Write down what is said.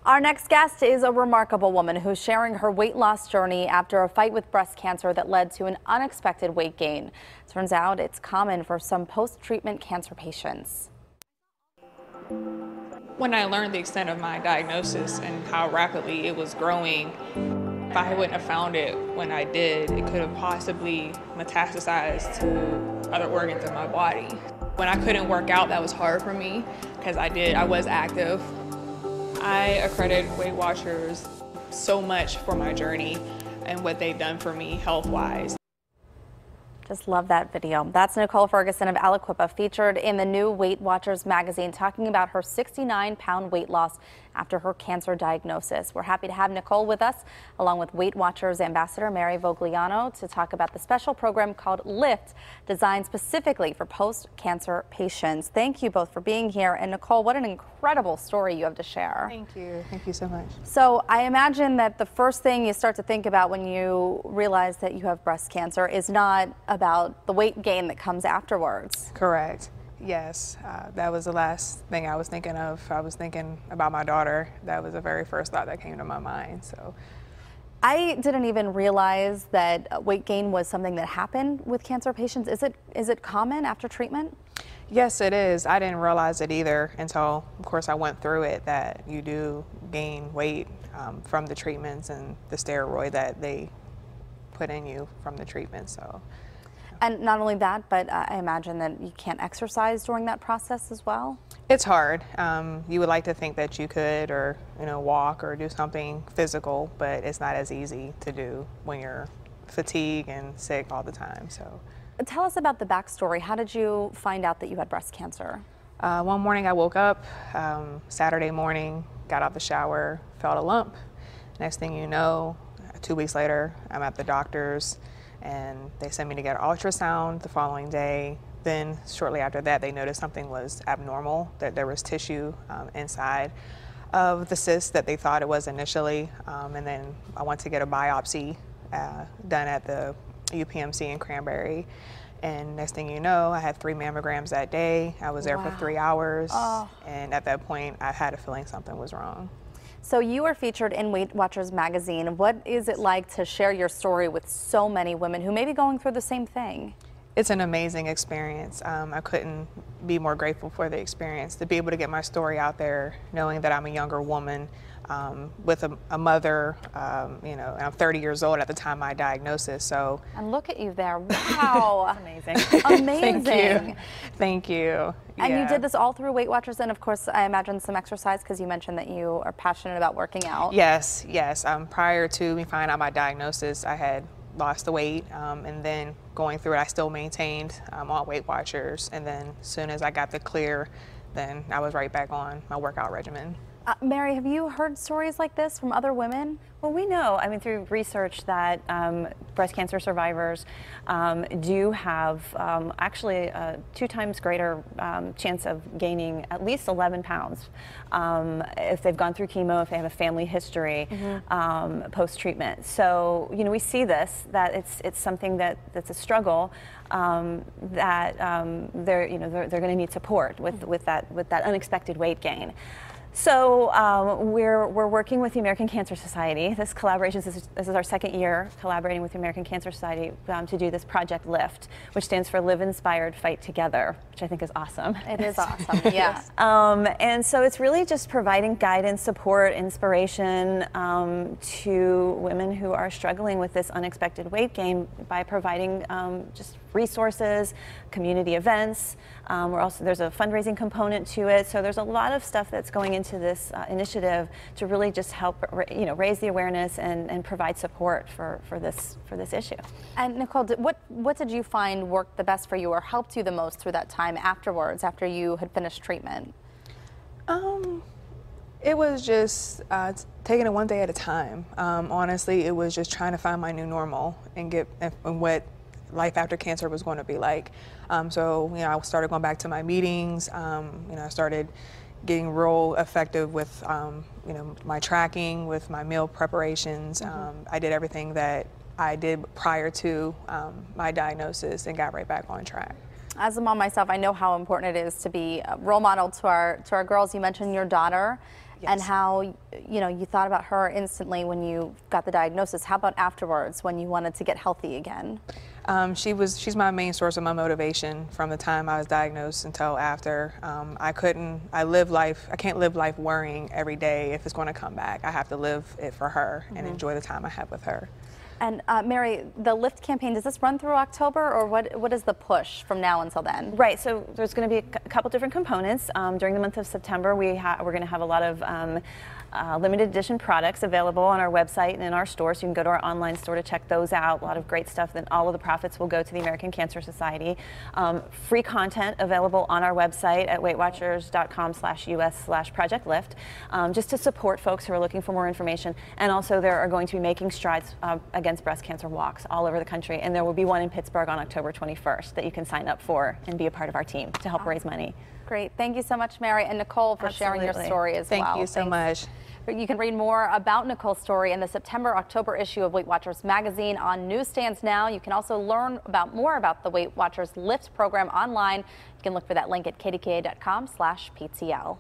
Our next guest is a remarkable woman who's sharing her weight loss journey after a fight with breast cancer that led to an unexpected weight gain. Turns out it's common for some post-treatment cancer patients. When I learned the extent of my diagnosis and how rapidly it was growing, if I wouldn't have found it when I did, it could have possibly metastasized to other organs in my body. When I couldn't work out, that was hard for me because I was active. I accredit Weight Watchers so much for my journey and what they've done for me health-wise. Just love that video. That's Nicole Ferguson of Aliquippa, featured in the new Weight Watchers magazine, talking about her 69-pound weight loss after her cancer diagnosis. We're happy to have Nicole with us, along with Weight Watchers Ambassador Mary Vogliano, to talk about the special program called LIFT, designed specifically for post-cancer patients. Thank you both for being here. And Nicole, what an incredible story you have to share. Thank you. Thank you so much. So I imagine that the first thing you start to think about when you realize that you have breast cancer is not about the weight gain that comes afterwards. Correct. Yes, that was the last thing I was thinking of. I was thinking about my daughter. That was the very first thought that came to my mind. So I didn't even realize that weight gain was something that happened with cancer patients. Is it common after treatment? yes, it is. I didn't realize it either until, of course, I went through it, that you do gain weight from the treatments and the steroid that they put in you from the treatment. So. And not only that, but I imagine that you can't exercise during that process as well? It's hard. You would like to think that you could, or walk or do something physical, but it's not as easy to do when you're fatigued and sick all the time. So, tell us about the backstory. How did you find out that you had breast cancer? One morning I woke up, Saturday morning, got out the shower, felt a lump. Next thing you know, 2 weeks later, I'm at the doctor's, and they sent me to get an ultrasound the following day. Then shortly after that, they noticed something was abnormal, that there was tissue inside of the cyst that they thought it was initially. And then I went to get a biopsy done at the UPMC in Cranberry. And next thing you know, I had 3 mammograms that day. I was there for 3 hours. Oh. And at that point, I had a feeling something was wrong. So you are featured in Weight Watchers magazine. What is it like to share your story with so many women who may be going through the same thing? It's an amazing experience. I couldn't be more grateful for the experience, to be able to get my story out there, knowing that I'm a younger woman with a mother, and I'm 30 years old at the time of my diagnosis. So. And look at you there. Wow. Amazing. Amazing. Thank you. Thank you. And you did this all through Weight Watchers, and of course, I imagine some exercise, because you mentioned that you are passionate about working out. Yes, yes. Prior to me finding out my diagnosis, I had lost the weight, and then going through it, I still maintained on Weight Watchers. And then as soon as I got the clear, then I was right back on my workout regimen. Mary, have you heard stories like this from other women? Well, we know, through research, that breast cancer survivors do have actually a 2 times greater chance of gaining at least 11 pounds if they've gone through chemo, if they have a family history post-treatment. So, we see this, that it's something that's a struggle, that they're going to need support with that unexpected weight gain. So we're working with the American Cancer Society. This collaboration, this is our 2nd year collaborating with the American Cancer Society to do this Project LIFT, which stands for Live Inspired, Fight Together, which I think is awesome. It is awesome, yeah. And so it's really just providing guidance, support, inspiration to women who are struggling with this unexpected weight gain by providing just resources, community events. There's a fundraising component to it, so there's a lot of stuff that's going into this initiative to really just help raise the awareness and provide support for this issue. And Nicole, what did you find worked the best for you or helped you the most through that time afterwards, after you had finished treatment? It was just taking it one day at a time. Honestly, it was just trying to find my new normal and what life after cancer was going to be like. So I started going back to my meetings. I started getting real effective with my tracking, with my meal preparations. I did everything that I did prior to my diagnosis and got right back on track. As a mom myself, I know how important it is to be a role model to our girls. You mentioned your daughter Yes. And how, you know, you thought about her instantly when you got the diagnosis. How about afterwards when you wanted to get healthy again? She's my main source of my motivation from the time I was diagnosed until after. I can't live life worrying every day if it's going to come back. I have to live it for her and enjoy the time I have with her. And Mary, the Lift campaign, does this run through October, or what is the push from now until then? Right, so there's going to be a couple different components. During the month of September, we're going to have a lot of limited edition products available on our website and in our store, so you can go to our online store to check those out. A lot of great stuff. Then all of the profits will go to the American Cancer Society. Free content available on our website at weightwatchers.com/us/projectlift, just to support folks who are looking for more information. And also, there are going to be Making Strides Against Breast Cancer walks all over the country, and there will be one in Pittsburgh on October 21st that you can sign up for and be a part of our team to help raise money. Great. Thank you so much, Mary and Nicole, for sharing your story as well. Thank you so much. You can read more about Nicole's story in the September-October issue of Weight Watchers magazine on newsstands now. You can also learn more about the Weight Watchers Lift program online. You can look for that link at kdka.com/PTL.